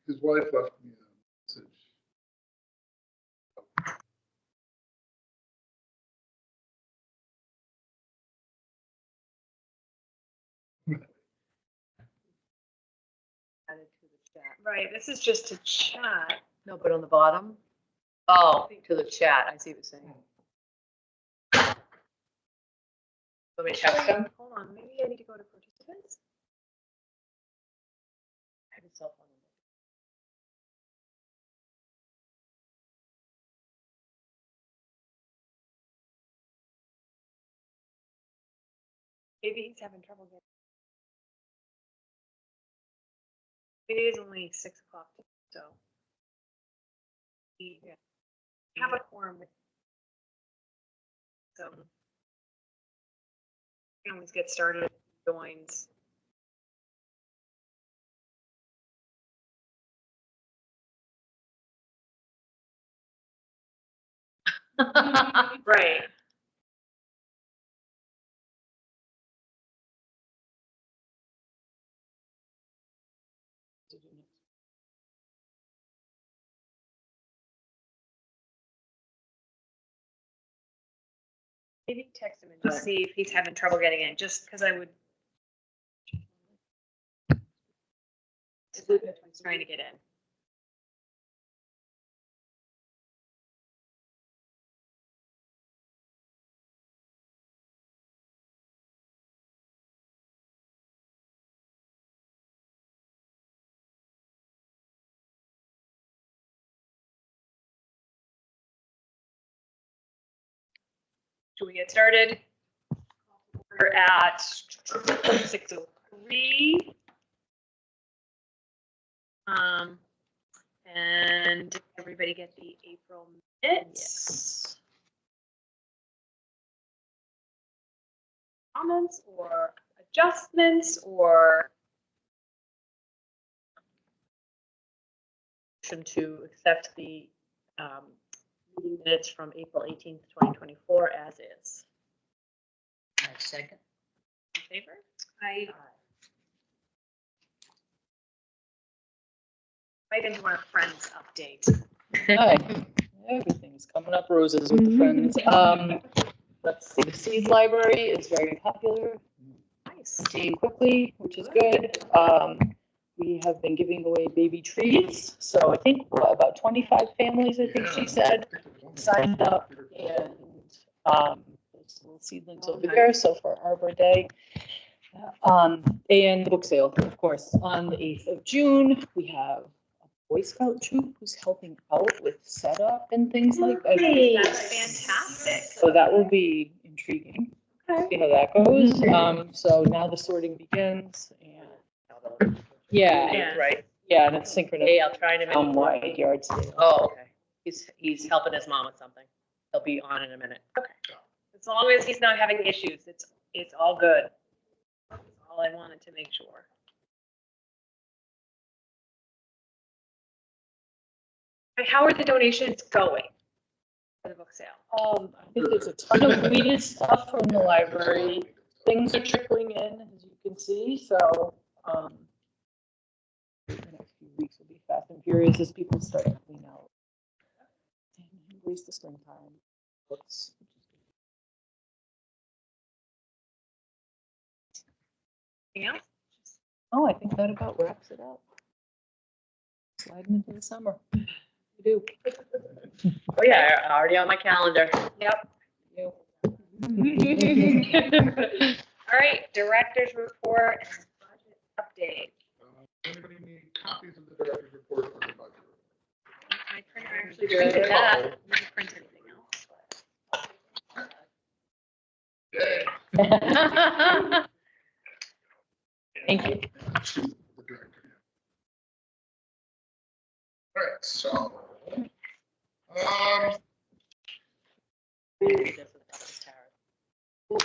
His wife left me a message. Added to the chat. Right, this is just a chat. No, but on the bottom? Oh, to the chat. I see what you're saying. Let me check them. Hold on, maybe I need to go to participants. I have a cell phone number. Maybe he's having trouble getting. It is only 6 o'clock, so. We have a quorum with. So. We can always get started if he joins. Right. Maybe text him and just see if he's having trouble getting in, just because I would. He's trying to get in. Should we get started? We're at 6:03. And did everybody get the April minutes? Comments or adjustments or? To accept the meeting minutes from April 18th, 2024 as is. I second. In favor? I right into our friends update. Hi. Everything's coming up roses with the friends. Let's see, the Seeds Library is very popular. Nice. Came quickly, which is good. We have been giving away baby trees. So I think about 25 families, I think she said, signed up, and there's little seedlings over there. So for Arbor Day. And the book sale, of course, on the 8th of June, we have a Boy Scout troop who's helping out with setup and things like that. That's fantastic. So that will be intriguing. See how that goes. So now the sorting begins, and Yeah. Right. yeah, and it's synchronous. Hey, I'll try to make Wide yard sale. Oh, okay. He's helping his mom with something. He'll be on in a minute. Okay. As long as he's not having issues, it's all good. That's all I wanted to make sure. And how are the donations going for the book sale? I think there's a ton of weeded stuff from the library. Things are trickling in, as you can see. So the next few weeks will be fast and furious as people start to clean out and embrace the springtime books. Yeah. Oh, I think that about wraps it up. Sliding into the summer. We do. Oh yeah, already on my calendar. Yep. You. All right, director's report and budget update. Anybody need copies of the director's report or the budget? My printer actually printed that. I didn't print anything else. Thank you. The director, yeah. All right, so,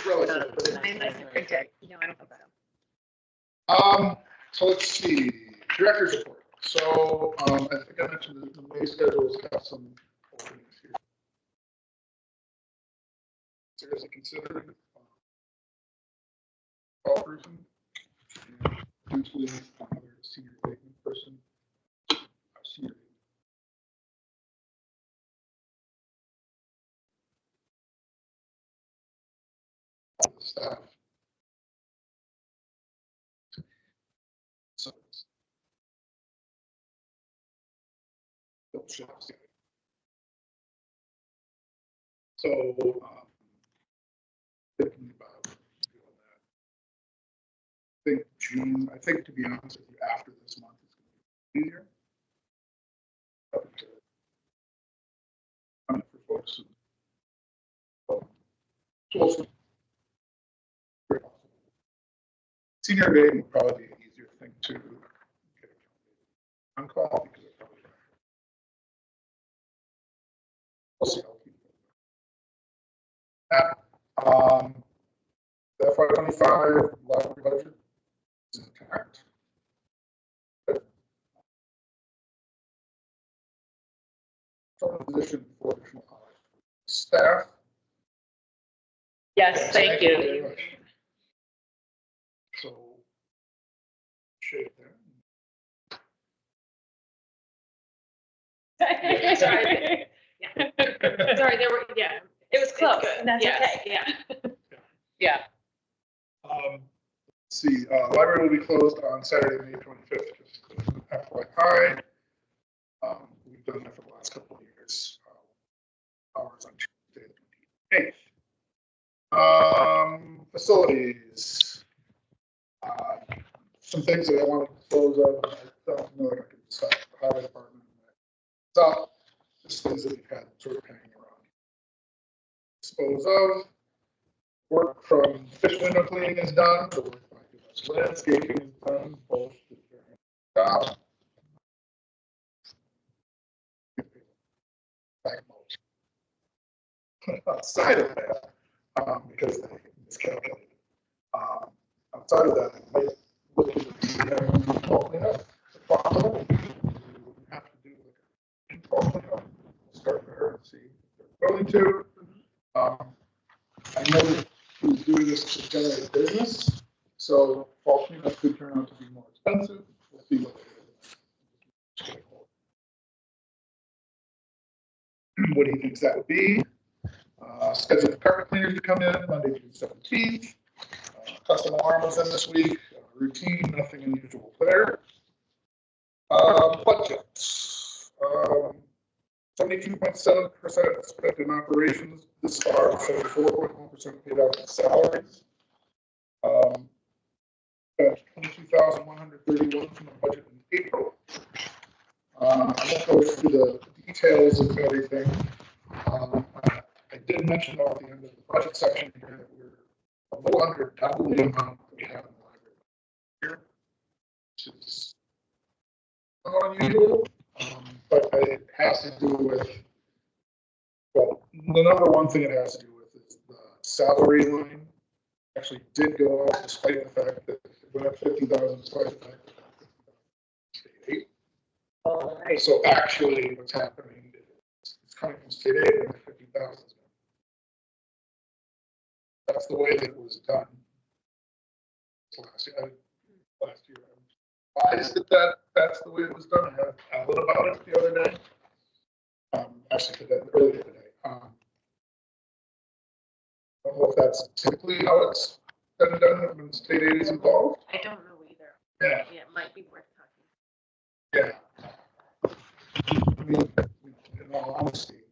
relatively. Mine isn't printed. No, I don't think so. So let's see, director's report. So, I think I mentioned the May schedules have some openings here. seriously considered call person, and potentially another senior abatement person. Senior staff. So thinking about doing that. I think June, I think to be honest with you, after this month is going to be easier. For folks who senior abatement would probably be an easier thing to get on call because it probably we'll see how people that. The FY25 library budget is intact. Position for additional hours. Staff. Yes, thank you. Very much. So, shade there. Sorry. Yeah. Sorry, there were, yeah, it was close. good. That's Yes. okay, yeah. Yeah. Let's see, library will be closed on Saturday, May 25th, just FYI. We've done that for the last couple of years. Hours on Tuesday, the 28th. Facilities. Some things that I want to close on. I don't know if I can decide. The highway department. So, just things that we've had sort of hanging around. Dispose of. Work from fish window cleaning is done. So landscaping is done. Both. Outside of that, because they miscalculated. Outside of that, they look at the cleanup. We have to do like a cleanup. Start there and see if they're willing to. I know that who's doing this to generate business, so fall cleanup could turn out to be more expensive. We'll see what it is. What he thinks that would be. Schedule the carpet cleaners to come in Monday, June 17th. Custom alarm was in this week. Routine, nothing unusual there. Budget. 72.7% spent in operations this far, 74.1% paid out in salaries. 22,131 from the budget in April. I won't go through the details of everything. I did mention at the end of the budget section here that we're a little under double the amount that we have in the library here, which is somewhat unusual, but it has to do with, well, the number one thing it has to do with is the salary line actually did go up despite the fact that it went up 50,000 despite the fact that state aid. All right. So actually what's happening is it's coming from state aid and 50,000. That's the way that it was done last year. Why is it that that's the way it was done? I had Alan about it the other day. Actually, earlier today. I don't know if that's typically how it's been done when state aid is involved. I don't know either. Yeah. Yeah, it might be worth Yeah. talking. I mean, in all honesty,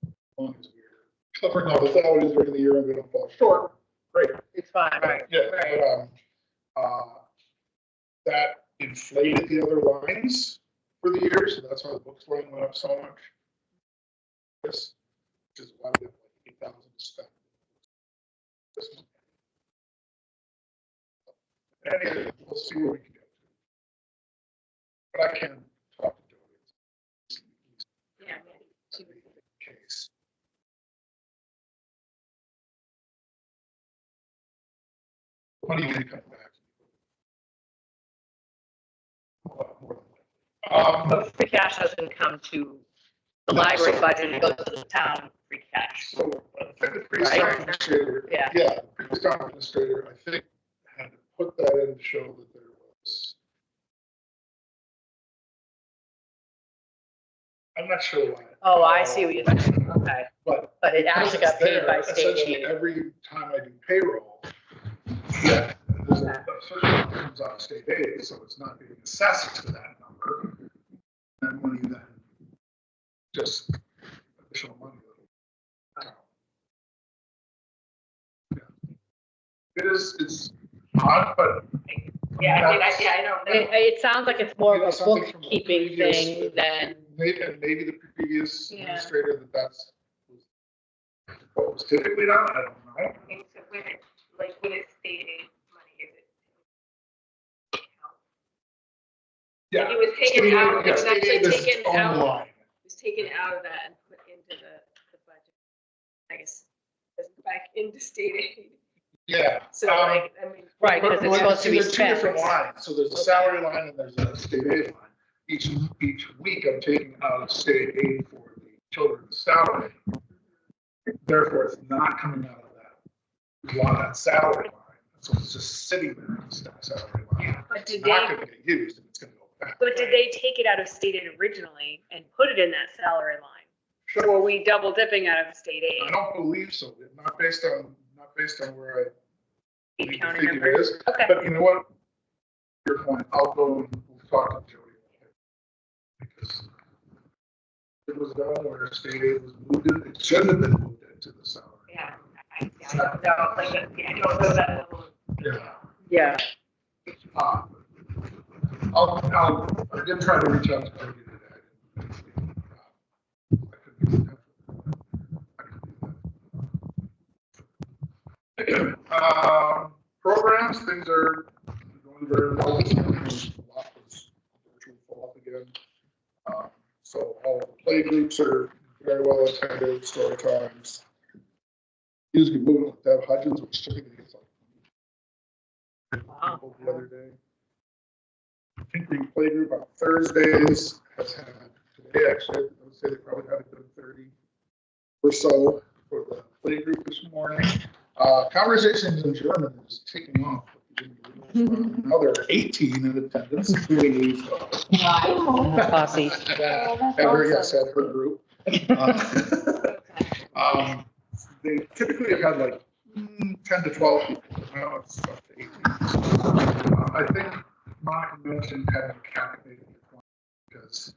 as long as we're covering all the salaries during the year and we don't fall short, great. It's fine, right? Yeah, Right. but that inflated the other lines for the year, so that's why the books line went up so much. This is why we have like 8,000 to spend. Anyway, we'll see where we can get to. But I can talk to Joey. Yeah. Case. When are you going to come back? But free cash doesn't come to the library budget, it goes to the town free cash. So think the previous Right. town administrator, Yeah. the previous town administrator, I think, had to put that in to show that there was. I'm not sure why. Oh, I see what you're saying, okay. But But it actually got paid by state essentially aid. every time I do payroll, there's a certain amount that comes out of state aid, so it's not being assessed to that number. That money then just additional money. It's odd, but. I don't know. It sounds like it's more of a Something from the bookkeeping previous- thing than, Maybe the previous Yeah. administrator that's what was typically done, I don't know. So when it, like, when it's state aid money, is it? Yeah. It was taken out, it was State actually aid is its taken own out, line. it was taken out of that and put into the budget. I guess, back into state aid. Yeah. So like, I mean. right, because it's supposed to be There's two spent. different lines, so there's a salary line and there's a state aid line. Each week I'm taking out of state aid for the children's salary. Therefore, it's not coming out of that salary line. So it's just sitting there in the salary line. But It's did not they, gonna get used and it's gonna go back. but did they take it out of state aid originally and put it in that salary line? Sure. Or were we double dipping out of state I aid? don't believe so, not based on where I believe the Counting figure numbers? is. Okay. But you know what? Your point, I'll go and we'll talk to Jody. Because it was done where state aid was moved in, it shouldn't have been moved into the salary. Yeah, I don't know, like, I don't know that. Yeah. yeah. I did try to reach out to Jody today. I couldn't get in touch with her. Programs, things are going very well. A lot was virtually full up again. So all the play groups are very well attended, story times. Usually moving with Deb Hudgens, which typically gets like people the other day. Pink Green Play Group on Thursdays has had, today actually, I would say they probably had a good 30 or so for the play group this morning. Conversations in German is taking off. Another 18 in attendance, including these. Posse. Every yes had her group. They typically have had like 10 to 12 people. Now it's up to 18. I think Monica mentioned having a cap maybe at 20 because.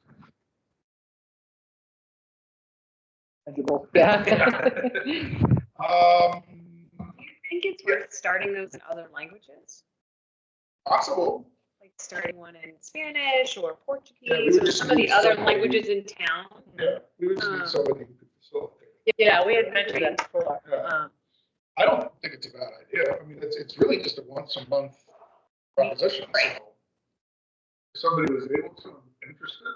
Yeah. Do you think it's worth starting those in other languages? Possible. Like starting one in Spanish or Yeah, we Portuguese would or just some of the need other somebody. languages in town? Yeah, we would just need somebody who could facilitate. Yeah, we had mentioned that before. Yeah. I don't think it's a bad idea. I mean, it's really just a once a month proposition. Right. So if somebody was able to and interested.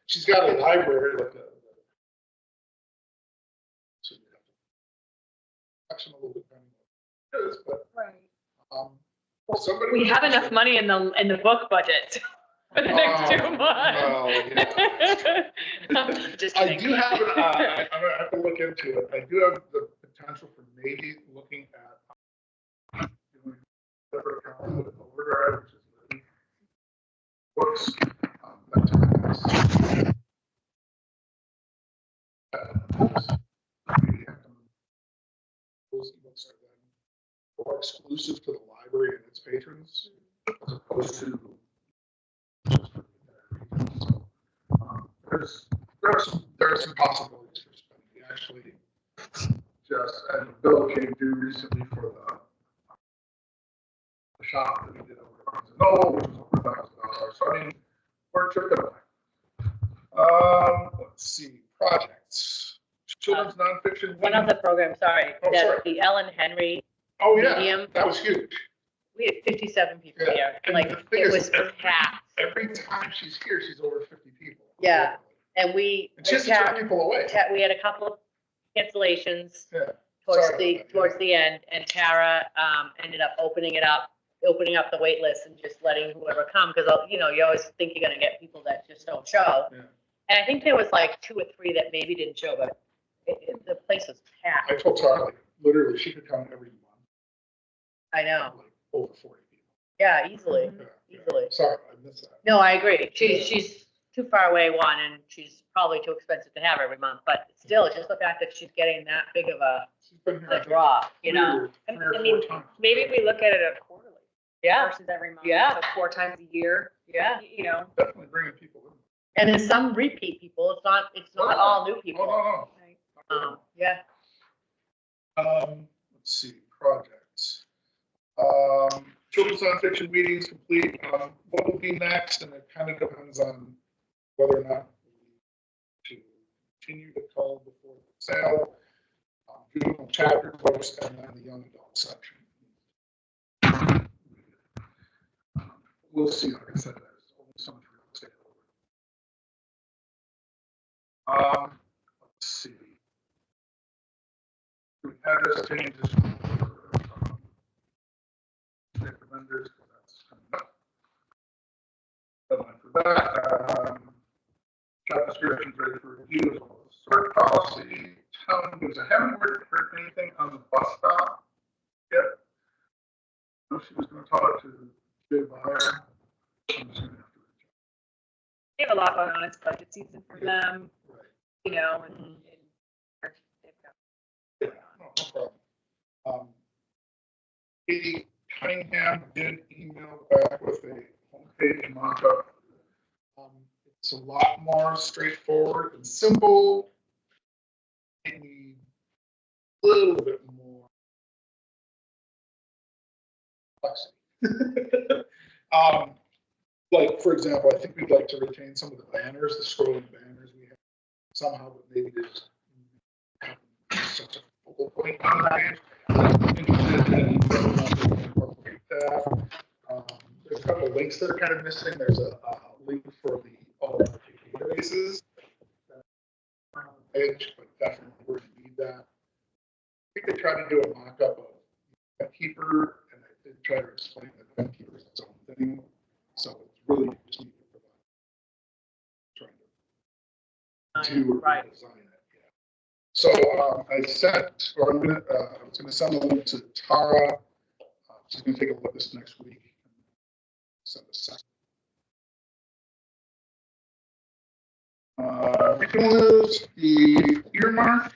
She's got a library like a. So you have to action a little bit depending on what it is, but somebody. We have enough money in the book budget for the next 2 months. Well, yeah. Just I kidding. do have, I'm gonna have to look into it. I do have the potential for maybe looking at doing separate account with Overdrive, which is the books. That time those books are then more exclusive to the library and its patrons, as opposed to. So, there are some possibilities for spending. Actually, and the bill came due recently for the shop that we did over at Barnes & Noble, which was over $1,000. So I mean, we're chipping away. Let's see, projects. Children's nonfiction. One other program, sorry, Oh, sorry. the Ellen Henry, Oh, yeah, medium. that was huge. we had 57 people Yeah. here, And like, the thing it is, was packed. Every time she's here, she's over 50 people. Yeah. And we, And she has to turn people away. we had a couple of cancellations Yeah. towards Sorry about that, towards the end, and Tara ended up opening it up opening up the wait list and just letting whoever come, because, you know, you always think you're gonna get people that just don't show. Yeah. And I think there was like 2 or 3 that maybe didn't show, but the place was packed. I told Tara, like, literally, she could come every month, I know. like, over 40 people. Yeah, easily, Yeah. easily. Sorry, I missed that. No, I agree. She's too far away, one, and she's probably too expensive to have every month, but still, just the fact that she's getting that big of She's been here, I a think, draw, you know? three or I mean, four times. maybe we look at it as quarterly Yeah, versus every month. Yeah. So 4 times a year, yeah. you know. Definitely bringing people in. And then some repeat people. It's not all new Oh, people. no, Right. Yeah. Let's see, projects. Children's nonfiction meetings complete. What will be next? And it kind of depends on whether or not to continue to call before the sale, juvenile chapter post, and then the young adult section. We'll see. Like I said, there's only so much real estate. Let's see. We address changes for vendors, so that's coming up. Deadline for that. Job descriptions ready for review as well as search policy. Town news. I haven't heard anything on the bus stop yet. I know she was going to talk to Jay Byer. I'm just going to have to reach They have a lot going on. It's budget season for them, out. Right. you know, and they've got. Yeah, no problem. Katie Cunningham did email back with a homepage mock-up. It's a lot more straightforward and simple. Maybe a little bit more complexity. Like, for example, I think we'd like to retain some of the banners, the scrolling banners we have somehow, but maybe there's such a focal point on the page. There's a couple of links that are kind of missing. There's a link for the all of our databases on the page, but definitely we're going to need that. I think they tried to do a mock-up of Beekeeper, and I did try to explain that Beekeeper is its own thing. So it's really just need to provide trying to Right. design it. Yeah. So I sent, or I was going to send a link to Tara. She's going to take a look at this next week. Send a second. News, the earmark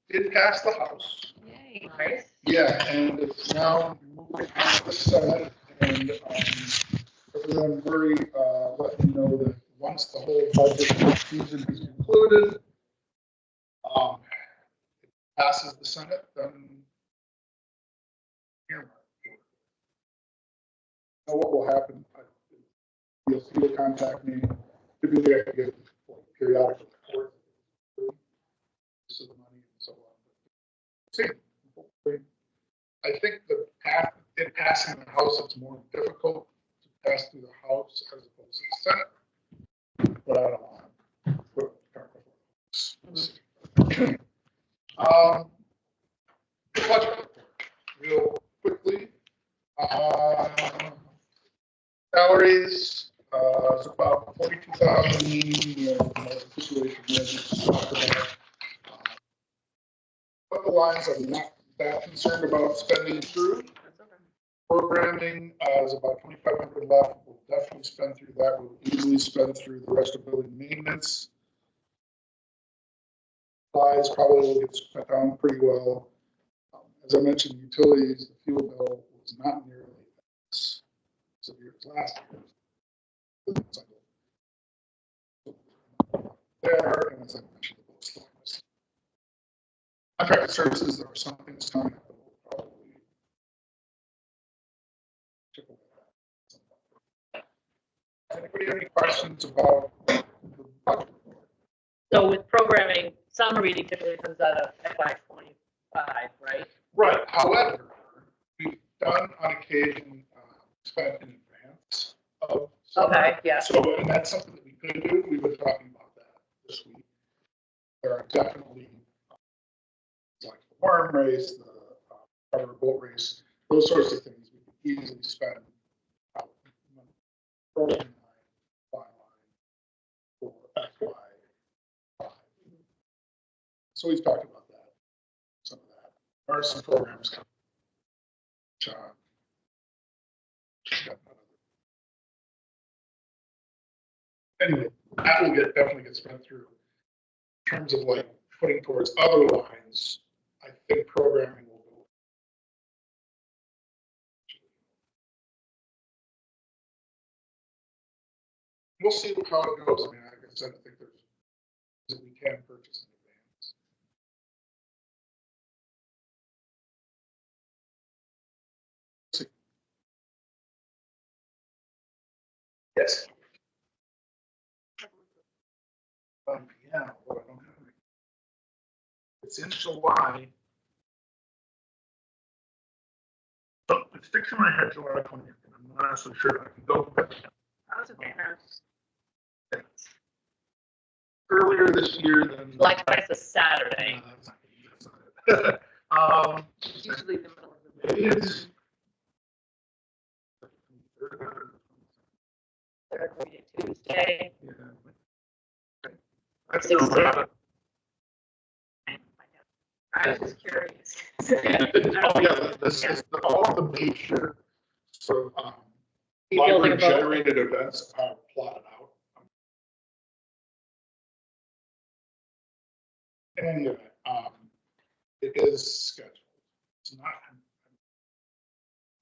did pass the House. Yay. Nice. Yeah, and it's now moving on to the Senate, and everyone very let me know that once the whole budget season is concluded, it passes the Senate, then earmark. Now what will happen? You'll see will contact me. Typically, I can get periodic reports. This is the money and so on. See, hopefully, I think the path in passing the House, it's more difficult to pass through the House as opposed to the Senate. But I don't want to put the cart before the horse. The budget report, real quickly. Salaries. It's about 42,000. Situation couple lines I'm not that concerned about spending through. Programming is about 2,500 left. We'll definitely spend through that. We'll easily spend through the rest of building maintenance. Supplies probably will get spent down pretty well. As I mentioned, utilities, the fuel bill was not nearly as severe as last year. There, and as I mentioned, the bill slowness. Contracted services, there are some things coming up that will probably chip away at. Anybody have any questions about the budget? So with programming, summer reading typically comes out of FY25, right? Right. However, we've done on occasion spent in advance of summer. Okay, yeah. So, and that's something that we could do. We were talking about that this week. There are definitely like the worm race, the cover boat race, those sorts of things we could easily spend approaching line, for FY5. So we've talked about that, some of that. There are some programs. Anyway, that will definitely get spent through. In terms of like putting towards other lines, I think programming will go. We'll see how it goes. I mean, like I said, I think that we can purchase in advance. See. Yes. Yeah, well, I don't have any. It's in July. But it sticks in my head July 20th. I'm not actually sure I can go back. How's it there? Earlier this year than. July 20th is a Saturday. It's usually the middle of the It is. third Tuesday. Yeah. That's 16th. no. I was just curious. Oh yeah, this is all the major sort of library generated events are plotted out. Anyway, it is scheduled. It's not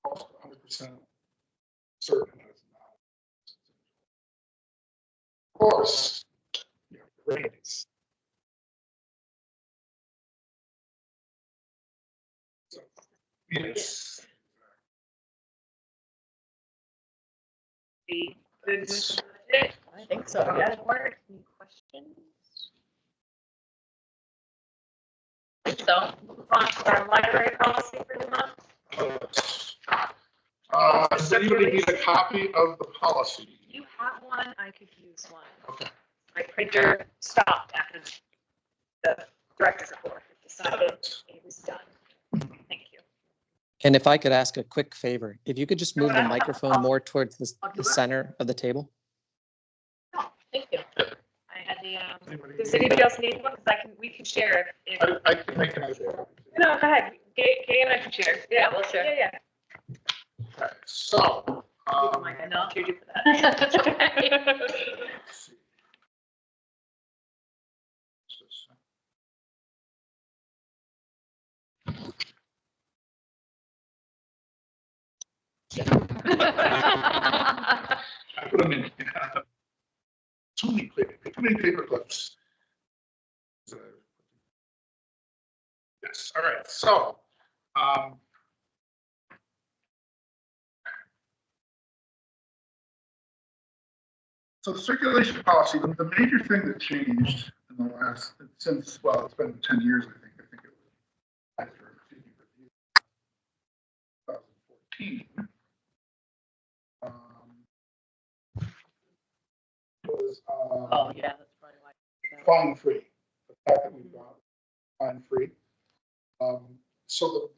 almost 100% certain that it's not. Of course, yeah, grades. So, yes. Be good with the budget. I think so, yeah. Board, any questions? So, move on to our library policy for the month. Does anybody need a copy of the policy? If you have one, I could use one. Okay. My printer stopped after the director's report decided it was done. Thank you. And if I could ask a quick favor, if you could just move the microphone more towards the center of the table. Oh, thank you. I had the, does anybody else need one? Because we can share if. I can make an idea. No, go ahead. Kay and I can share. Yeah, we'll share. Yeah, Okay, so, Oh my God, no, I'll trade you for that. let's see. I put them in. Too many paper clips. Yes, all right, so the circulation policy, the major thing that changed in the last, since, well, it's been 10 years, I think it was after review 2014. Was Oh, yeah, that's probably why. fine free. The fact that we've got fine free. So the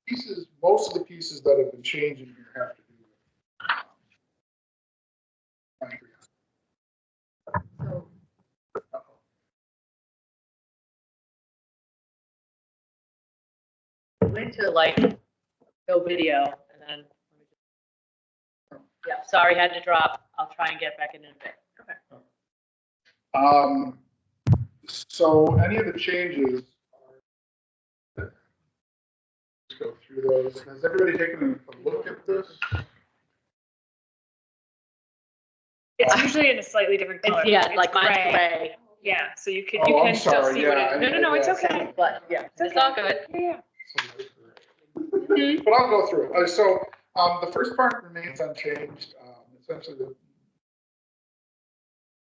pieces, most of the pieces that have been changing here have to do with fine free. So, went to like no video and then. Yeah, sorry, had to drop. I'll try and get back in a bit. Okay. So any of the changes are, let's go through those. Has everybody taken a look at this? It's usually in a slightly different color. Yeah, It's like mine's gray, Yeah, so you can, Oh, you I'm can still sorry, see what yeah, it, no, it's okay. but yeah, it's all good. Yeah. But I'll go through it. So the first part remains unchanged. Essentially,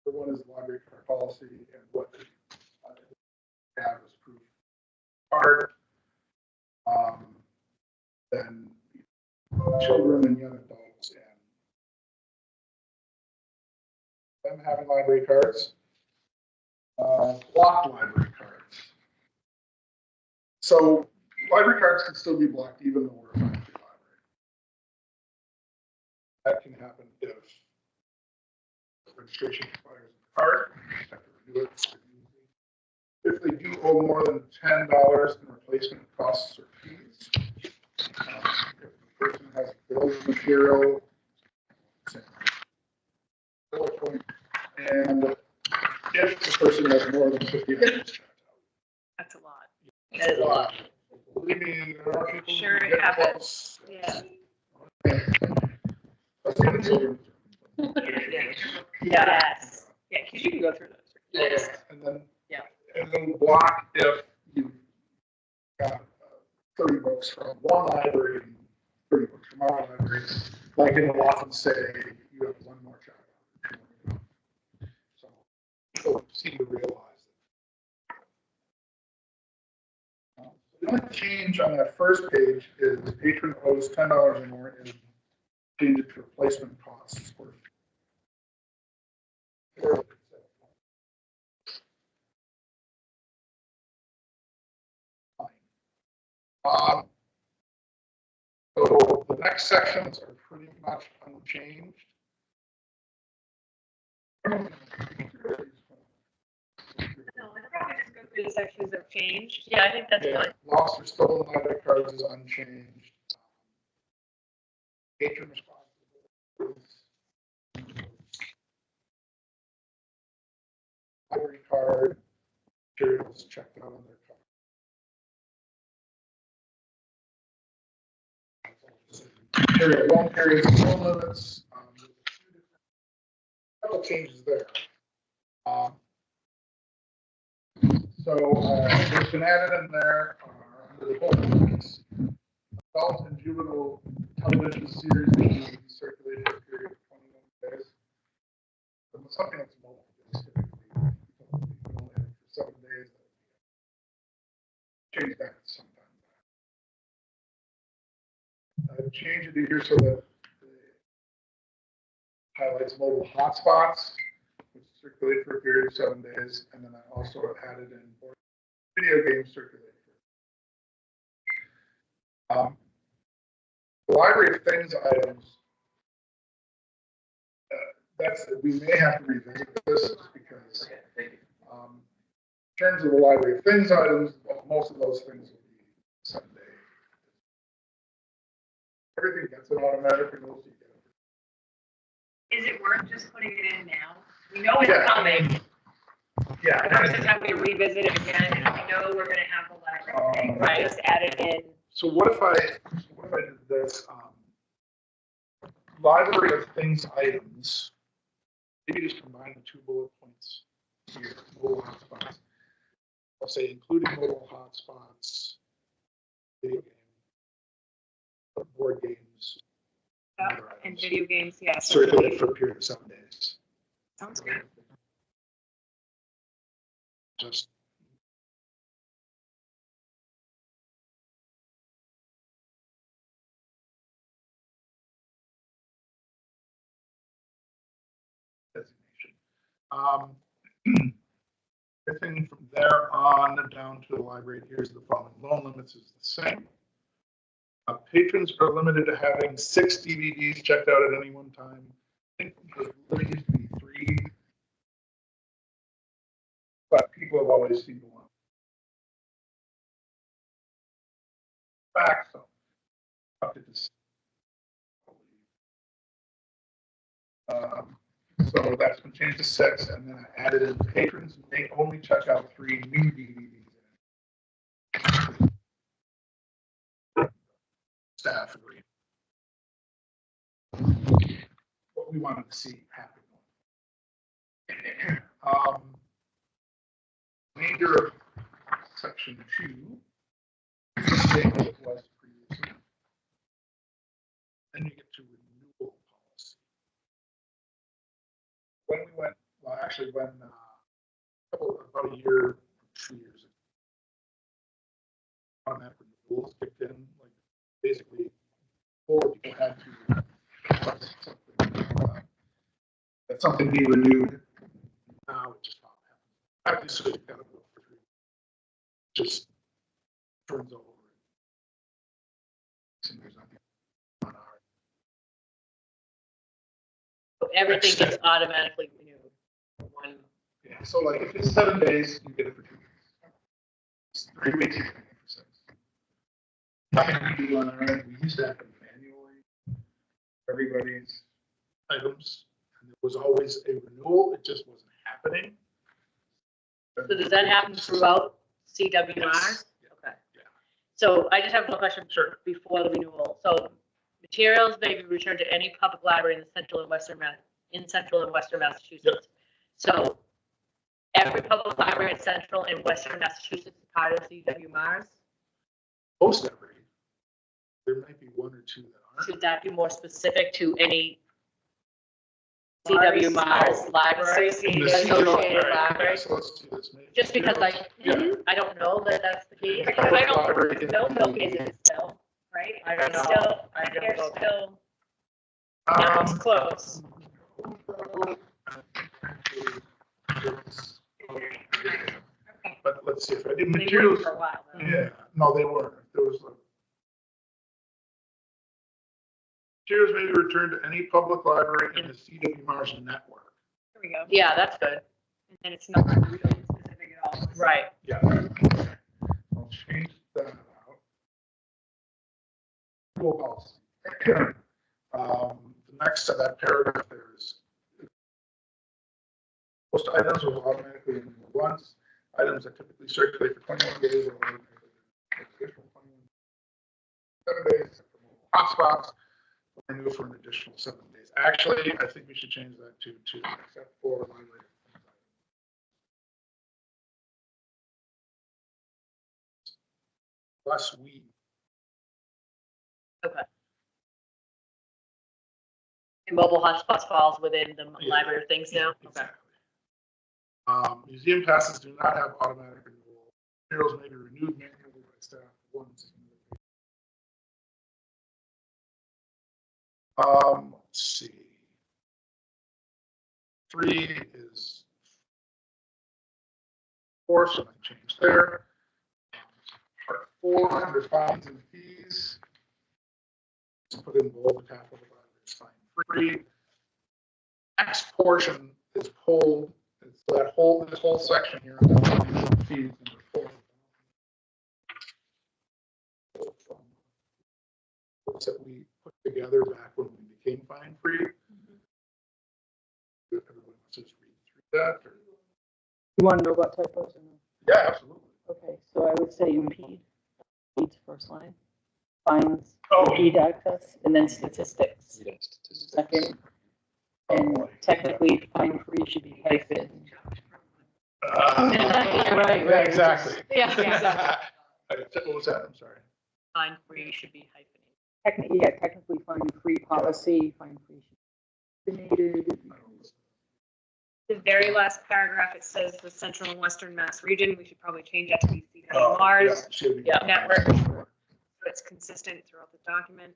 the one is the library card policy and what we have as proof card. Then children and young adults and them having library cards. Blocked library cards. So library cards can still be blocked even though we're a factory library. That can happen if registration expires in the card, have to renew it. If they do owe more than $10 in replacement costs or fees, if the person has bills of material, and if the person has more than 50 items. That's a lot. That is a lot. Believe me, there are people. Sure who it get happens. close. Yeah. That's even children. Yes. Yeah, because you can go through those. Yeah, and then. Yeah. And then block if you got 30 books from one library, and 30 books from our library. Like it'll often say you have one more child. So people seem to realize it. The only change on that first page is the patron owes $10 or more and change it to replacement costs. So the next sections are pretty much unchanged. No, I probably just go through the sections that have changed. Yeah, I think that's fine. Lost or stolen library cards is unchanged. Patron responsibilities. Library card, materials checked out on their card. Period, long periods and loan limits. Couple changes there. What's been added in there are under the bullet adult and juvenile television series being circulated for a period of 21 days. And something that's multiple days, typically, only have it for 7 days. Change that sometime. Change it here so that it highlights mobile hotspots, which circulate for a period of 7 days, and then I also added in video games circulate. The library of things items. We may have to revisit this because in terms of the library of things items, most of those things will be 7 days. Everything gets an automatic renewal. Is it worth just putting it in now? We know it's coming. Yeah. Versus having to revisit it again, and we know we're gonna have the library thing, right? Just add it in. So what if I did this? Library of things items. Maybe just combine the 2 bullet points here, mobile hotspots. I'll say including mobile hotspots, video games, board games, And video games, yeah. circulate for a period of 7 days. Sounds good. Just designation. Everything from there on down to the library, here's the following loan limits is the same. Patrons are limited to having 6 DVDs checked out at any one time. I think there used to be 3, but people have always seen the one. Back, so up to this. So that's been changed to 6, and then I added in patrons may only check out 3 new DVDs. Staff agree. What we wanted to see happen. Major section 2. Same as it was previously. Then you get to renewal policy. When we went, well, actually, when about a year, 2 years ago, automatic renewals kicked in, like basically, before people had to request something, that something be renewed. Now it just not happens. So you've got to go for 3. Just turns over. And there's nothing on our. So everything gets automatically renewed. Yeah, so like if it's 7 days, you get it for 2 weeks. It's 3 weeks, you get it for 6. Nothing we do on our end. We used to have to manually everybody's items, and there was always a renewal. It just wasn't happening. So does that happen throughout CWRs? Yes. Okay. Yeah. So I just have one question Sure. before the renewal. So materials may be returned to any public library in the central and western Massachusetts. So every public library in central and western Massachusetts is part of CWMARS. Most every. There might be 1 or 2 that aren't. Should that be more specific to any CWMARS library, In the associated all right, library? so let's do this. Just because Yeah. I don't know that that's the case. Because I don't, Library in- Millville is it still, right? I don't know. Still, I don't they're know. still, no, it's close. But let's see if I did They materials. were for a while though. Yeah, no, they weren't. There was a. Materials may be returned to any public library in the CWMARS network. There we go. Yeah, that's good. And then it's not really specific at all. Right. Yeah. I'll change that out. Full policy. The next to that paragraph there is most items will automatically renew once. Items that typically circulate for 21 days or additional 7 days for mobile hotspots will renew for an additional 7 days. Actually, I think we should change that to 2, except for library. Last week. Okay. And mobile hotspots falls within the Yeah. library of things now? Okay. Exactly. Museum passes do not have automatic renewal. Materials may be renewed manually by staff once. Let's see. 3 is 4, so I changed there. Part 4 under fines and fees. Just put in bold the capital is fine free. Next portion is pulled. It's this whole section here. Fees number 4. That we put together back when we became fine free. Everyone wants to just read through that. Or... You want to know about typos? Or no? Yeah, absolutely. Okay, so I would say impedes first line, fines, Oh. impede access, and then statistics. Second, and technically fine free should be hyphen. Right, exactly. Yeah, exactly. What was that? I'm sorry. Fine free should be hyphenated. Technically fine free policy, fine free should be hyphenated. The very last paragraph, it says the central and western Mass region. We should probably change that to be Oh, Mars. should be. Yeah. Network. So it's consistent throughout the document.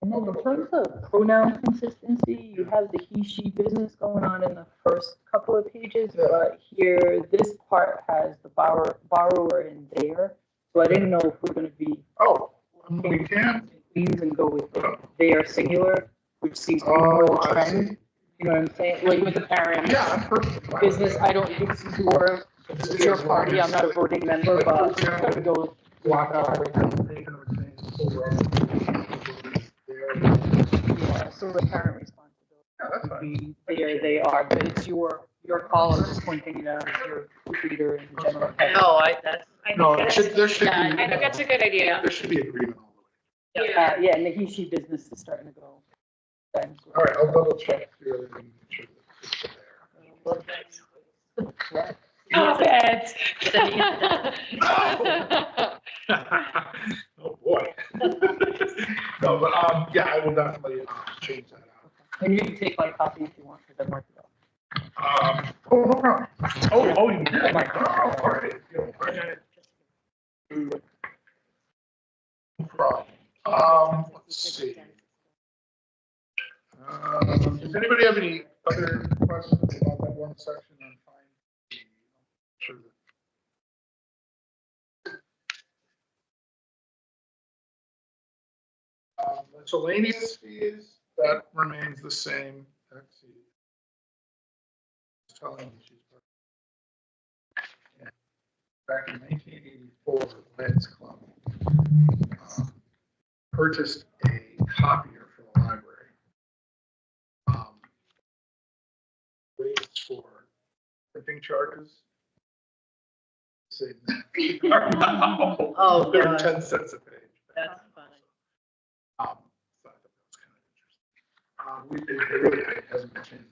And then in terms of pronoun consistency, you have the he, she business going on in the first couple of pages, but here, this part has the borrower and their. So I didn't know if we're gonna be Oh, we can. queens and go with they are singular, which seems to be more the I trend. see. You know what I'm saying? Like with the parent Yeah, I'm perfect. business, I don't, it's your party, I'm not a voting member, but I'm gonna go with Block out. yeah, so the parent responsibility. Yeah, that's would fine. be they are, but it's your call, I'm just pointing it out as your reader in general. No, that's, I No, think there should be. I think that's a good idea. There should be agreement all the way. Yeah, and the he, she business is starting to go. All right, I'll double check here and make sure that it's there. Oh, bad. Oh, boy. No, but, yeah, I will definitely change that out. And you can take my copy if you want, because I marked it up. Oh, no problem. Oh, you did? Oh, my God. All right. No problem. Let's see. Does anybody have any other questions about that one section on fine? Sure. Miscellaneous fees, that remains the same. Let's see. telling you she's. Yeah. Back in 1984, Lance Club purchased a copier for the library. Rates for printing charges. Say, Oh, they're God. 10 cents a page. That's funny. So I thought that was kind of interesting. It really hasn't been changed.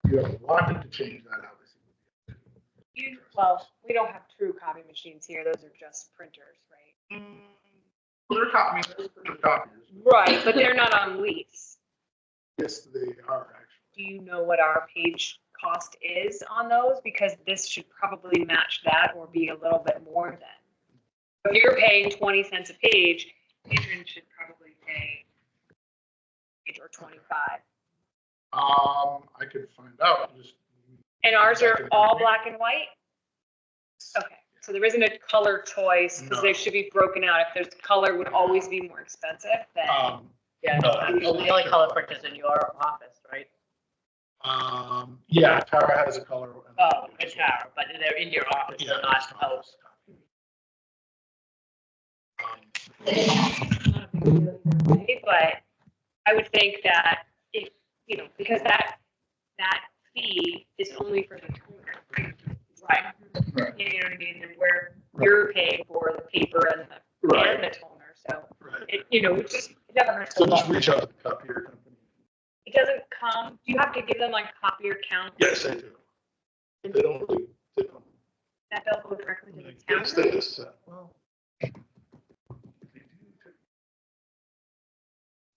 If you ever wanted to change that, obviously. Well, we don't have true copy machines here. Those are just printers, right? Well, they're copies, they're printer copiers. Right, but they're not on lease. Yes, they are actually. Do you know what our page cost is on those? Because this should probably match that or be a little bit more than. If you're paying 20 cents a page, Adrian should probably pay page or 25. I could find out. And ours are all black and white? Okay, so there isn't a color choice because they should be broken out. If there's color would always be more expensive than. Yeah, No, the only color printers in your office, right? Yeah, Tara has a color. Oh, it's Tara, but they're in your office, they're not out. But I would think that if, because that fee is only for the toner. Right. Right. You know what I mean? And where you're paying for the paper and the toner, so Right. it never hurts to So just look. reach out to the copier company. It doesn't come, do you have to give them like copier count? Yes, I do. They don't really, they don't. That bill go directly to the town? Yes, they just, well. They do.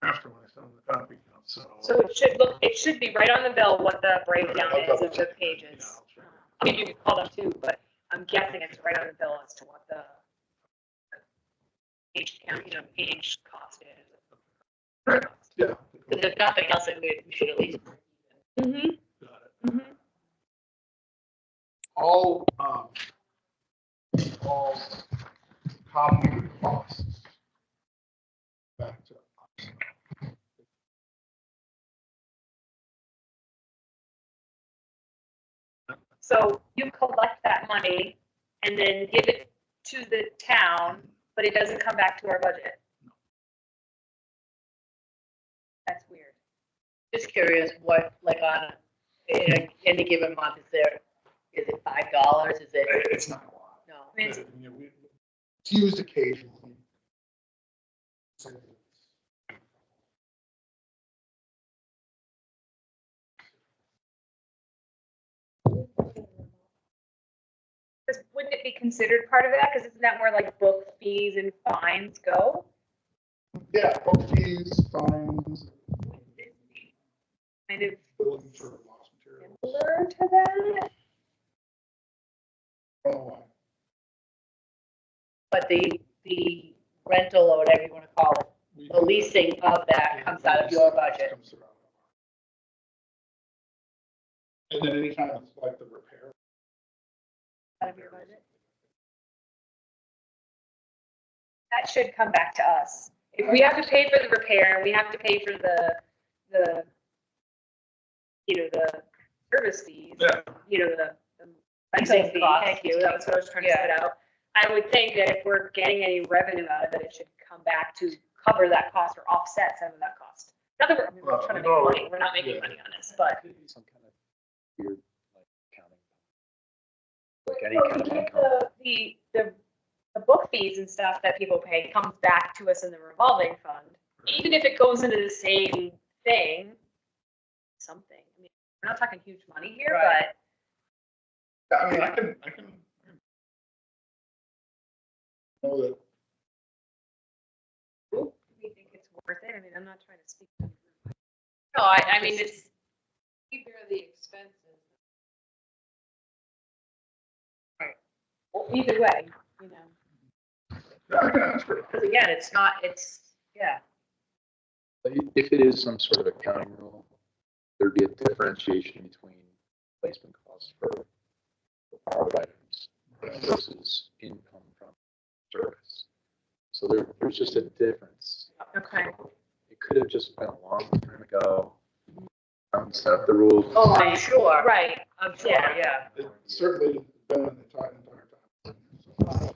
After when I send them the copy count, so. So it should be right on the bill what the breakdown is of the pages. I mean, you can call them too, but I'm guessing it's right on the bill as to what the page count, page cost is. Right. Yeah. Because if nothing else, then we should at least. Mm-hmm. Got it. Mm-hmm. All copy costs. Back to us. So you collect that money and then give it to the town, but it doesn't come back to our budget. That's weird. Just curious, what, like on any given month, is it $5? Is it? It's not a lot. No. I mean, it's- It's used occasionally. Wouldn't it be considered part of that? Because isn't that where like book fees and fines go? Yeah, book fees, fines, Kind of billing for lost materials. similar to that? Oh, But the rental or whatever you want to call it, the leasing of that comes out of your budget. Comes around. And then anytime it's like the repair. Out of your budget? That should come back to us. If we have to pay for the repair, we have to pay for the service fees, Yeah. the licensing fee, costs. thank you, that was what I was trying to spit out. I would think that if we're getting any revenue out of it, it should come back to cover that cost or offset some of that cost. Not that we're not trying to make money, we're not making money on this, but. Could be some kind of weird, like, accounting. Like any Well, kind of even income. the book fees and stuff that people pay comes back to us in the revolving fund. Even if it goes into the same thing, something. I mean, we're not talking huge money here, Right. but I mean, I can know that. we think it's worth it. I mean, I'm not trying to speak. No, I mean, it's. We bear the expenses. Right. Well, either way, Yeah, I can ask her. Because again, yeah. If it is some sort of accounting rule, there'd be a differentiation between placement costs for borrowed items versus income from service. So there's just a difference. Okay. It could have just been a long time ago. set the rules. Oh, I'm sure. Right, I'm sure, Yeah. yeah. It certainly been in the entire time.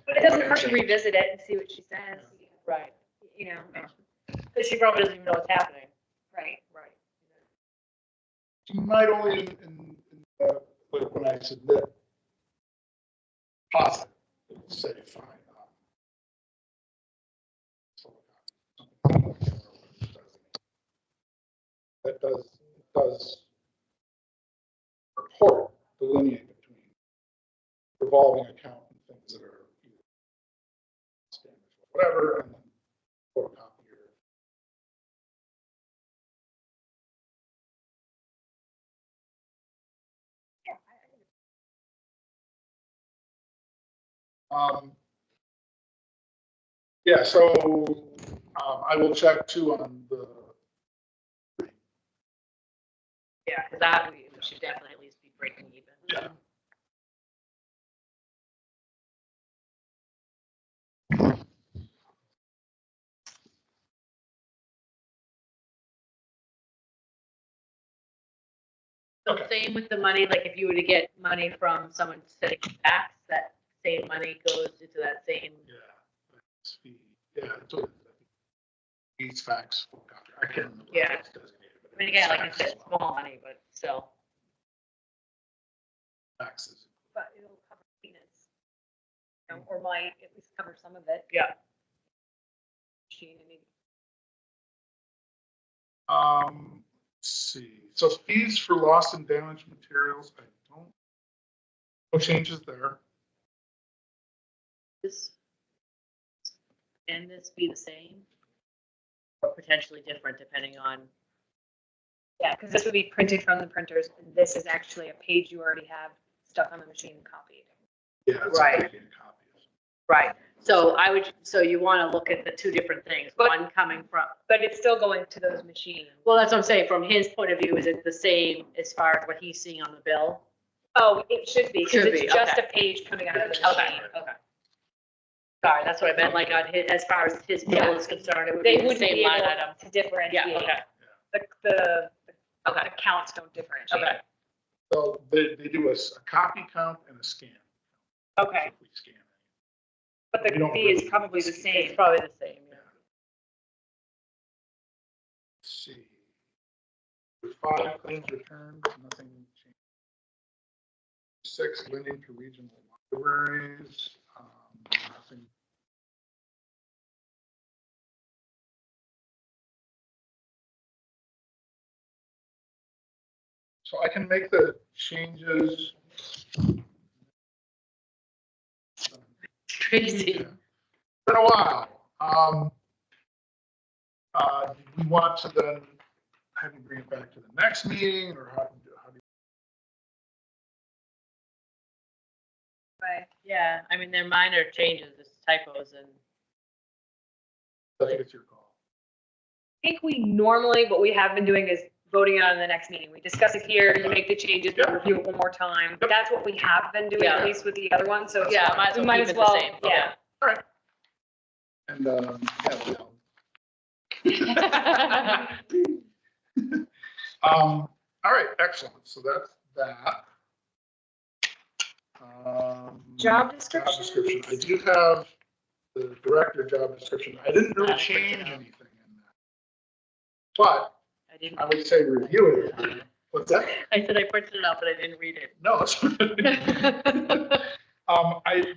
But it doesn't hurt to revisit it and see what she says, Right. you know, Because she probably doesn't even know what's happening. right. Right. You might only, like when I submit positive, say fine. That does report delineate between revolving account and things that are either standard or whatever, and then photocopier. Yeah, so I will check too on the, Yeah, because that, we should definitely at least be breaking even. yeah. So Okay. same with the money, like if you were to get money from someone sending tax, that same money goes into that same. Yeah, it's what these facts. I can't remember. what Yeah. it's designated, but I mean, again, like I it's said, small money, but still. taxes. But it'll cover maintenance. You know, or might at least cover some of it. Yeah. Machine and maybe. Let's see. So fees for lost and damaged materials, I don't, no changes there. This, can this be the same? Or potentially different depending on, Yeah, because this would be printed from the printers, and this is actually a page you already have stuck on the machine and copied. Yeah. It's Right. making copies. right, so so you want to look at the two different things, one coming from, But it's still going to those machines. well, that's what I'm saying, from his point of view, is it the same as far as what he's seeing on the bill? Oh, it should be, because Should it's be, just okay. a page coming out of the Okay, machine. okay. Sorry, that's what I meant, like on his, as far as his bill Yeah. is concerned, it would They be the wouldn't same be line able item. to differentiate. Yeah, okay, The okay, accounts don't differentiate. okay. So they do a copy count and a scan. Okay, If we scan it. but the We don't fee is really- probably the It's same. probably the same, yeah. Let's see. With 5 claims returned, nothing changed. 6 lending to regional libraries, nothing. So I can make the changes. Crazy. It's been a while. Do we want to then have you bring it back to the next meeting, or how do you? Right. Yeah, I mean, they're minor changes, it's typos and. I think it's your call. I think we normally, what we have been doing is voting on the next meeting. We discuss it here, you make the changes, we review it one more time. Yep. That's what we have been doing, at Yeah. least with the other one, so. Yeah, might as we well might keep as it the well, same. yeah. And all right, excellent. So that's that. Job Job description? description. I do have the director job description. I didn't really change anything in that. But I didn't. I would say review it. What's that? I said I printed it out, but I didn't read it. No, it's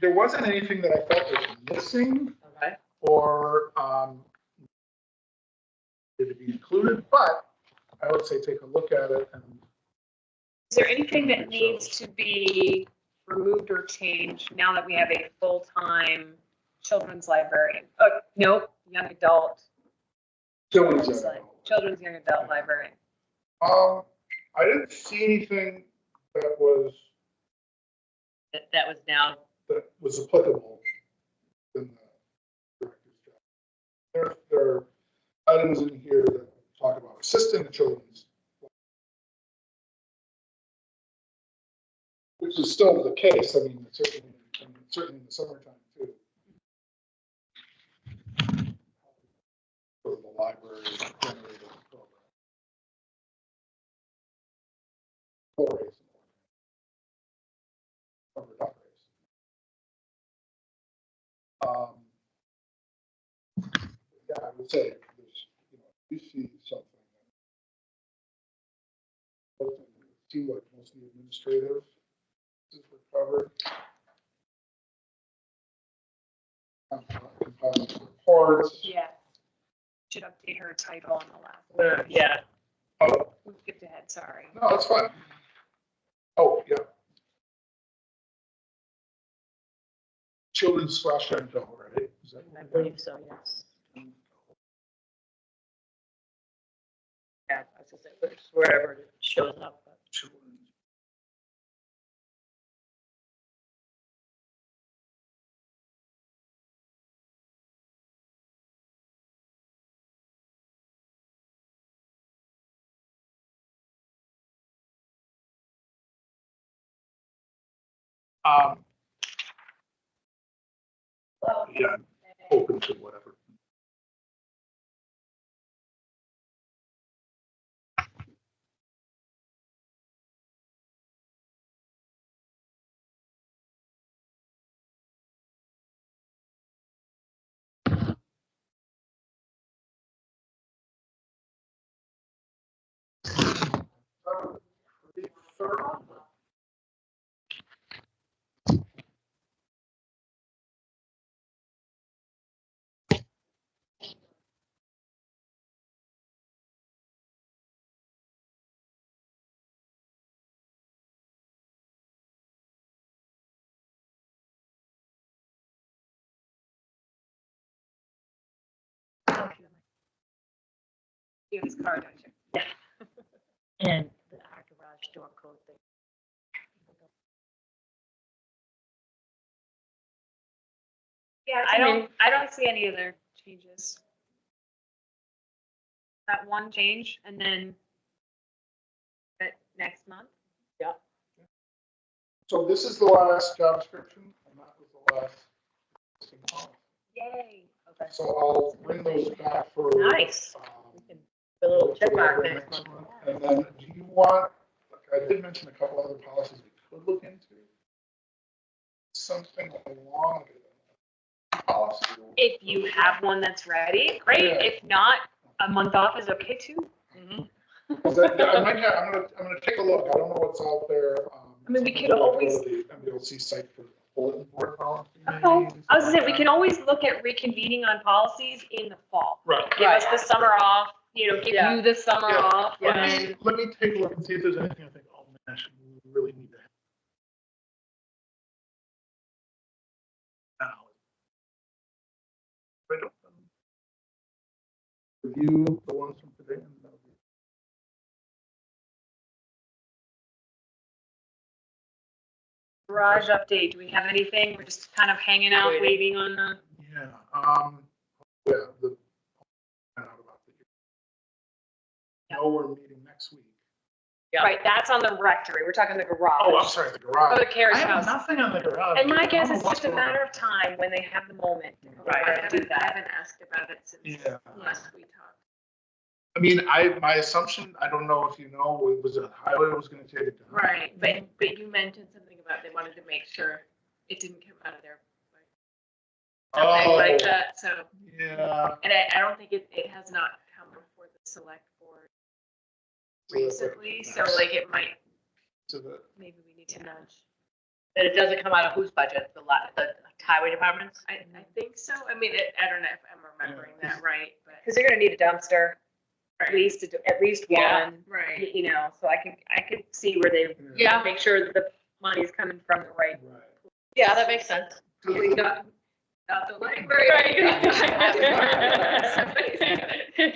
there wasn't anything that I felt was missing Okay. or to be included, but I would say take a look at it and. Is there anything that needs to be removed or changed now that we have a full-time children's librarian? Oh, no, young adult. Children's young adult librarian. I didn't see anything that was That was now, applicable in the director's job. There are items in here that talk about assisting the children's, which is still the case. I mean, certainly in the summertime too. For the library generated program. full raise. Or without raise. Yeah, I would say there's, you see something that seemed like mostly administrative were covered. Compiling reports. Yeah. Should update her title on the last. Yeah. Oh, We skipped ahead, sorry. no, that's fine. Oh, yeah. Children's / dental, right? Is that I believe so, yes. Yeah, I was gonna say, it's wherever it shows up. But children? Yeah, I'm open to whatever. Pretty thorough. You have his card, don't you? and the garage door code thing. Yeah, I don't see any other changes. That one change and then that next month. So this is the last job description, and that was the last. Yay. Okay. So I'll bring those back for. Nice. We can put a little check mark next month. And then, do you want, like I did mention a couple other policies we could look into. Something along policy. If you have one that's ready, great. Yeah. If not, a month off is okay too. I'm gonna take a look. I don't know what's out there. I mean, we could always. MBLC site for bulletin board policy. Okay. I was gonna say, we can always look at reconvening on policies in the fall. Right. Give us the summer off, give Yeah. you the summer Yeah. off. Let and- me take a look and see if there's anything I think, oh man, we really need to have. Now. Right up. Review the ones from today. And that'll be- Garage update, do we have anything? We're just kind of hanging out, waiting on the. Yeah, yeah, I don't know about the. No, we're meeting next week. Yeah. Right, that's on the rectory. We're talking the garage. Oh, I'm sorry, the garage. Oh, the carriage I have house. nothing on the garage. And my I guess don't is know what's just a going on. matter of time when they have the moment. Right. I haven't asked about it since Yeah. last we talked. I mean, my assumption, I don't know if you know, it was a highway was gonna take it down. Right, but you mentioned something about they wanted to make sure it didn't come out of their, something Oh, like that, so. yeah. And I don't think it has not come before the select board recently, so like it might, To the, maybe we need to nudge. That it doesn't come out of whose budget, the highway department's? I think so, I mean, I don't know if I'm remembering that right, but. Because they're gonna need a dumpster, at least Yeah, one, right. so I could see where they Yeah. make sure that the money's coming from the right. right. Yeah, that makes sense. Probably not the library.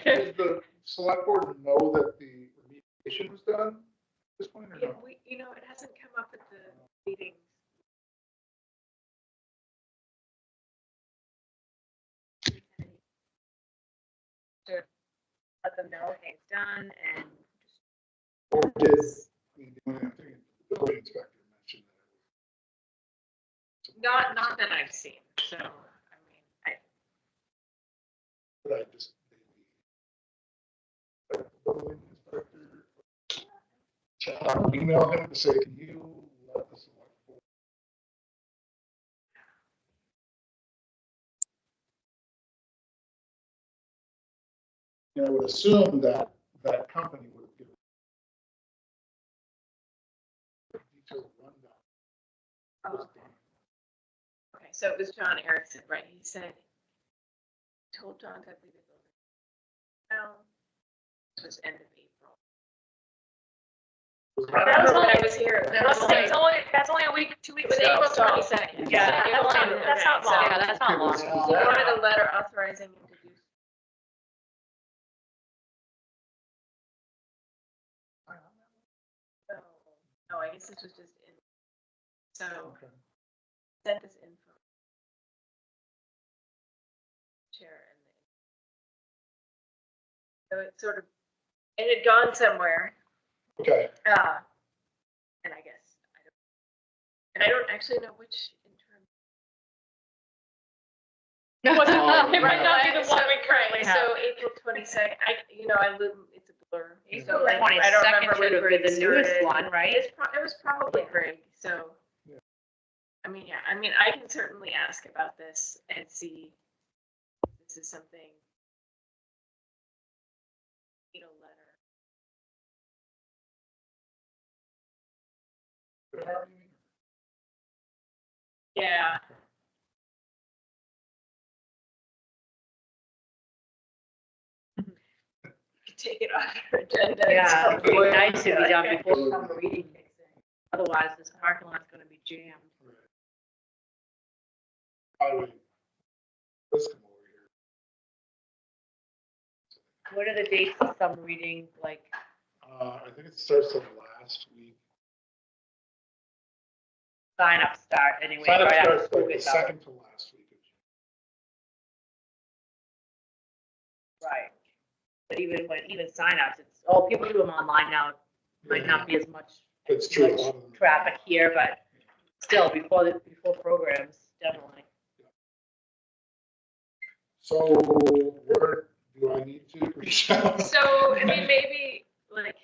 Does the select board know that the remediation was done at this point or Yeah, no? it hasn't come up at the meetings. Let them know, hey, it's done, and Or did, I think the building inspector mentioned that? Not that I've seen, so, I mean, But I just. The building inspector. email him to say, can you let the select board? And I would assume that that company would give a detailed rundown. Oh, okay, so it was John Erickson, right? He said, told John that we would go. It was end of April. That was When I only- was here. That's only a week, 2 weeks It was ago. April so- 22nd. Yeah, that's not long. Yeah, that's not long at all. He wanted a letter authorizing him to do. Oh, I guess this was just in. So Okay. sent this info. Chair and. So it sort of, it had gone somewhere, Okay, and I guess, I don't actually know which interim. It might not be the one we currently have. So April 22nd, I live, it's a blur. April So, like, I don't 22nd remember when should have been the Greg newest started. one, right? It was probably Greg, so. Yeah. I mean, yeah, I can certainly ask about this and see if this is something. Need a letter. Yeah. Take it off your agenda. Yeah, It's it'd be probably- nice to be done before summer reading kicks in. Otherwise, this parking lot's gonna be jammed. by the way, let's come over here. What are the dates of summer reading, like? I think it starts the last week. Sign up start anyway, Sign up right after starts school like the gets out. second to last week. Right. But even signups, it's, people do them online now, might not be as much It's true. a much lot of them- traffic here, but still, before programs, definitely. So where do I need to reach out? So, I mean, maybe like,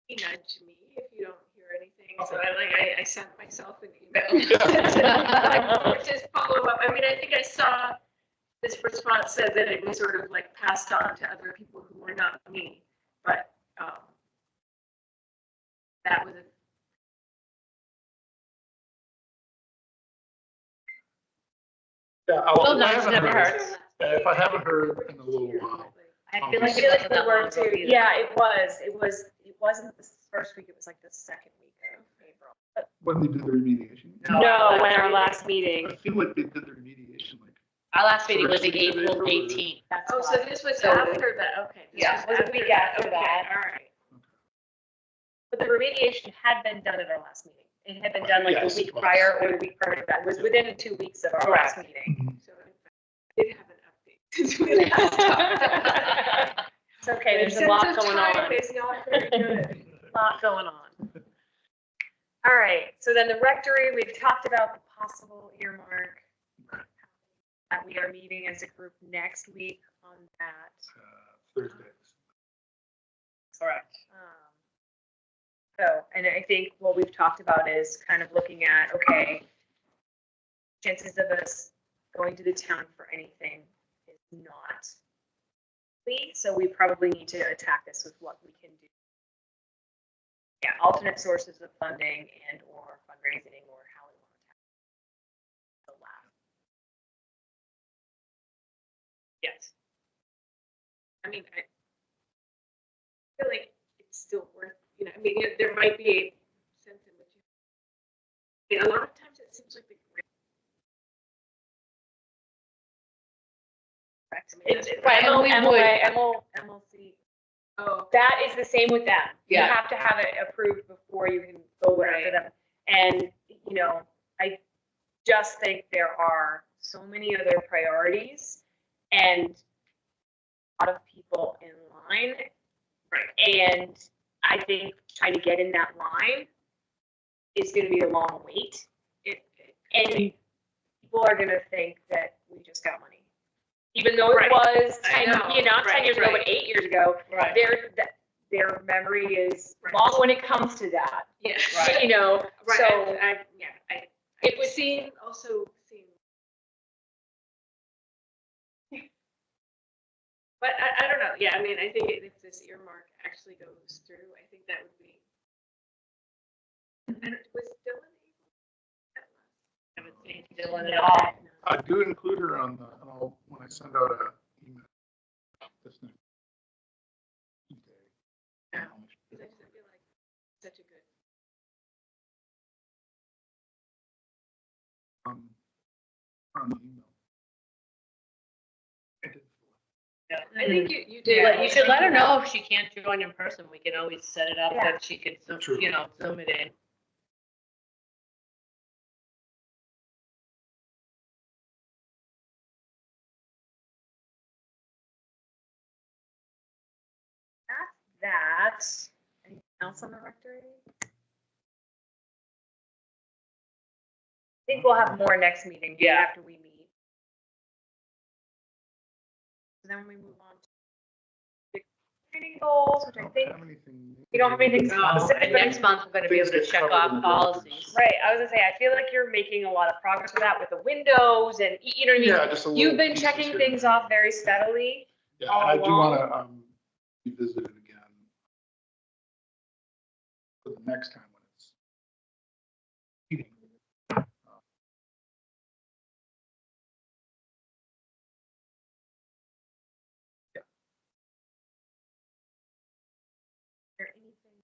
you nudge me if you don't hear anything. So I sent myself an email. Just follow up. I mean, I think I saw this response said that it was sort of like passed on to other people who were not me, but that was Yeah, Well, I nudge haven't never heard. hurts. If I haven't heard in a little while. I feel I like feel like it we wasn't were that long too. ago either. Yeah, it was. It wasn't the first week. It was like the second week of April. When they did the remediation. No, when our last meeting. I feel like they did the remediation like. Our last meeting was First week of April April. 18th. That's Oh, why. so this was So- after that, okay. This Yeah, it was a week after Okay, that. all right. But the remediation had been done at our last meeting. It had been done like the Yes, week it was. prior or the week prior to that. It was within 2 weeks of our last meeting. So I did have an update since we last talked. It's okay, there's a lot going on. It's not very good. Lot going on. All right, so then the rectory, we've talked about the possible earmark. That we are meeting as a group next week on that. Thursdays. Correct. So, and I think what we've talked about is kind of looking at, okay, chances of us going to the town for anything is not. So we probably need to attack this with what we can do. Yeah, alternate sources of funding and or fundraising or how we want to tackle the lab. Yes. I mean, I feel like it's still worth, I mean, there might be a sense in which a lot of times it seems like the It's MLC. Oh, that is the same with them. You Yeah. have to have it approved before you can go after them. And, I just think there are so many other priorities and a lot of people in line. Right. And I think trying to get in that line is gonna be a long wait. And people are gonna think that we just got money. Even though it Right. was I 10, know. 10 years ago, but 8 years ago, Right. their memory is long when it comes to that. Yeah. You know, Right, so it would seem, also seem. But I don't know, yeah, I mean, I think if this earmark actually goes through, I think that would be. And was Dylan able? I haven't seen Dylan at all. I do include her on the, when I send out an email. This next day. Yeah. I just feel like such a good. On the email. I did. Yeah, I think you did. But you should let her know if she can't join in person. We can always set it up Yeah. that she could, True. you know, Zoom it in. that's that. Anything else on the rectory? I think we'll have more next meeting. Yeah. After we meet. Then we move on to the training goals, which I think, you don't have anything specific. And next month, we're gonna be able to check off policies. right, I was gonna say, I feel like you're making a lot of progress with that with the windows and, you know what I mean? Yeah, just a little. You've been pieces checking here things and off there. very steadily. Yeah, all and I do along. wanna, revisit it again. For the next time when it's. Meeting. Is there anything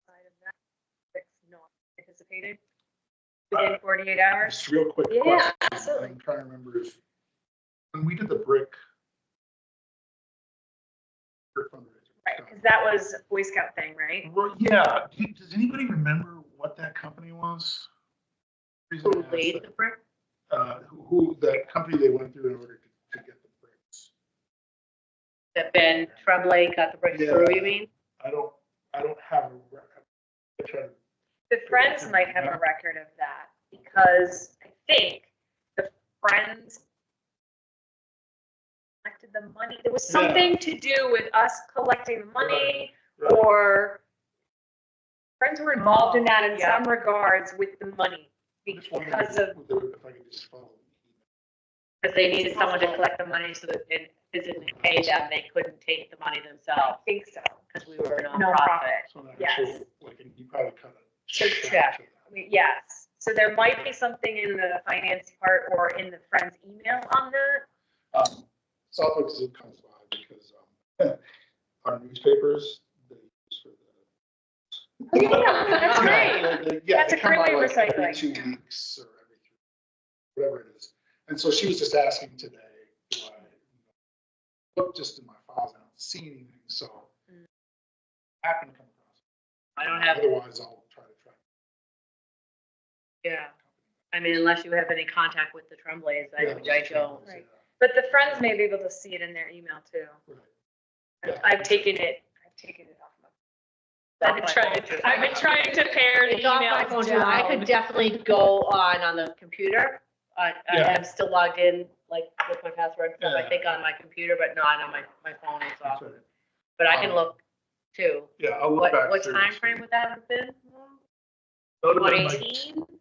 outside of that that's not anticipated within 48 hours? Just real quick Yeah, question. absolutely. I'm trying to remember if, when we did the brick fundraiser. Right, because that was a Boy Scout thing, right? Well, yeah, does anybody remember what that company was? Reason I Who asked laid that. the brick? Who, that company they went through in order to get the bricks? That Ben Tremblay got the brick Yeah. through, you mean? I don't have a record. I tried to- The Friends might have a record of that because I think the Friends collected the money. There was something to do with us collecting the money Right. or Friends were involved in that in Yeah. some regards with the money I'm just wondering because of, if I could just follow. Because they needed someone to collect the money so that they physically pay them, they couldn't take the money I themselves, think so. because we were a No nonprofit. profit. So that Yes. actual, like, you probably kind of. So check. Yes, so there might be something in the finance part or in the Friends email on that. Southwick Zoo comes by because our newspapers, they use for the. Yeah, that's great. Yeah, That's they come by acrylic like every recycling. 2 weeks or every 3, whatever it is. And so she was just asking today, do I look just in my files, I don't see anything, so. I happen to come across it. I don't have, Otherwise, I'll try to track. yeah, I mean, unless you have any contact with the Tremblays, I don't. Right. But the Friends may be able to see it in their email too. Right. I've taken it off my. I've been trying to pare the It's off my emails phone too. I could down. definitely go on the computer. I Yeah. am still logged in, like, with my password, and stuff, I Yeah. think on my computer, but not on my phone, it's off. That's right. But I can look too. Yeah, I'll look back. What through time and see. frame would that have been? That would've been like- 2018?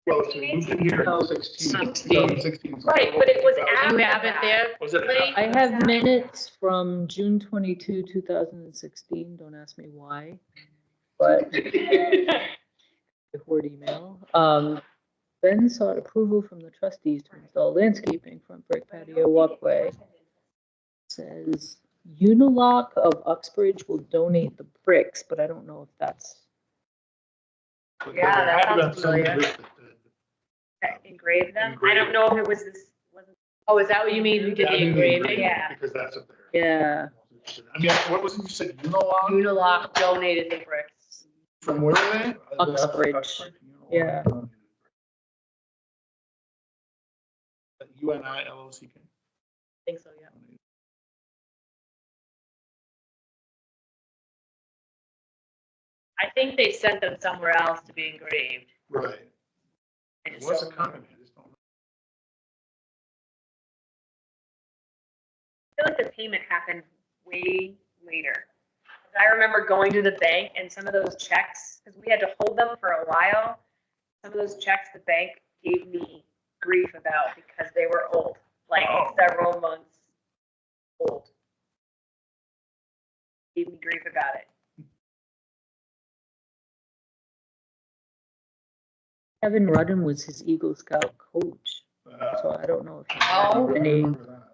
Well, so we moved in here No, in 16. 16. 16. Right, but it was You after have it that. there? Was it? Lee? I have minutes from June 22, 2016. Don't ask me why, but the Word email. Ben sought approval from the trustees to install landscaping front brick patio walkway. Says Unilock of Uxbridge will donate the bricks, but I don't know if that's. Yeah, that sounds familiar. Engrave them? I don't know if it was this, wasn't. Oh, is that what you mean? You did the engraving? Yeah. Because that's up there. Yeah. I mean, what was it you said, Unilock? Unilock donated the bricks. From where are they? Uxbridge. Yeah. UNILOCK. I think so, yeah. I think they sent them somewhere else to be engraved. Right. I It just was a don't know. company, I just don't know. I feel like the payment happened way later. I remember going to the bank and some of those checks, because we had to hold them for a while. Some of those checks the bank gave me grief about because they were old, like several months old. Gave me grief about it. Kevin Rudden was his Eagle Scout coach, so I don't know if he I had any. remember that.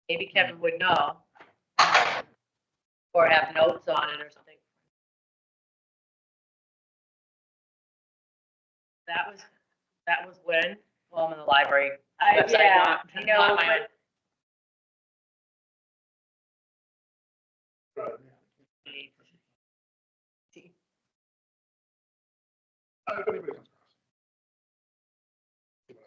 Maybe Kevin would know. Or have notes on it or something. That was when, well, I'm in the library. website, Yeah, not- you know, not my own. Right. If anybody comes across it.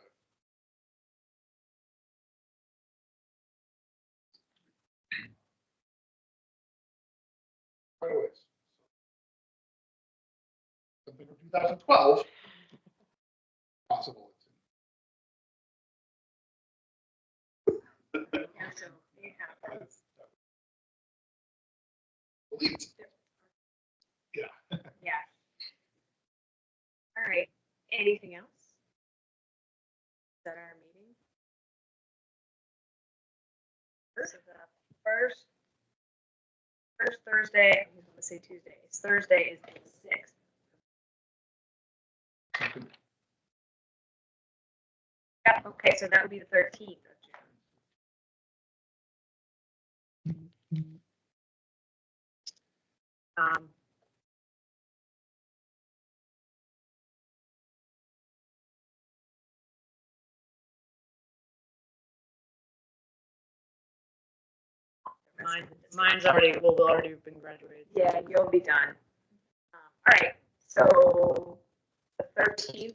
Anyways. Something from 2012. Possible. Yeah, so you have those. Delete. Yeah. Yeah. All right. Anything else? Is that our meeting? So the first Thursday, I was going to say Tuesday. It's Thursday is the 6th. Yeah, okay, so that would be the 13th of June. Mine's already, will already been graduated. Yeah, you'll be done. All right, so the 13th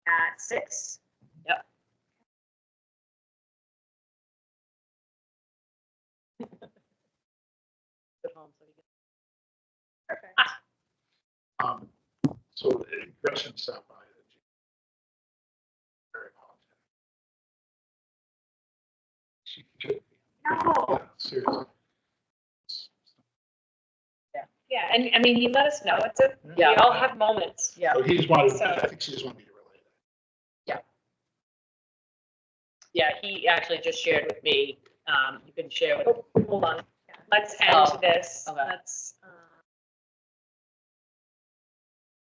at 6. Yep. At home, so you can. Perfect. So Gretchen stopped by. Very apologetic. She should be. No. Yeah, seriously. Yeah, and I mean, you let us know. It's a, Yeah. we all have moments. Yeah, So he just wanted, So- I think she just wanted me to relay that. yeah, he actually just shared with me, you can share with, Hold on. Let's end Oh, this. okay. Let's,